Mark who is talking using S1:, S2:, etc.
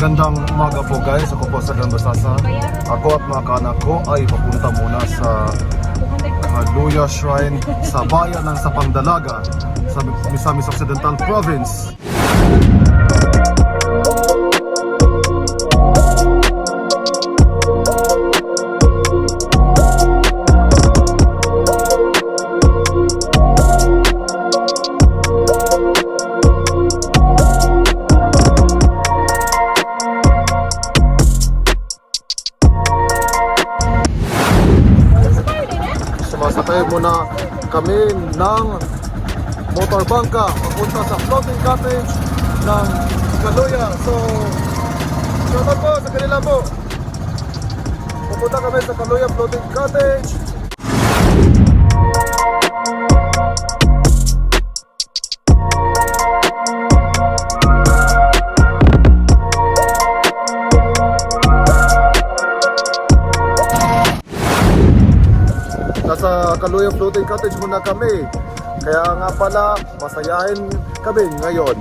S1: Magandang umaga po guys, ako po sa Dan Basasa. Ako at mga kaanak ko ay papunta muna sa Kaluya Shrine sa bayan ng Sapandalaga sa Misamis Occidental Province. Sumasakay muna kami ng motorbangka papunta sa floating cottage ng Kaluya. So, shoutout po sa kanila po. Pupunta kami sa Kaluya floating cottage. Nasa Kaluya floating cottage muna kami. Kaya nga pala, masayahin kami ngayon.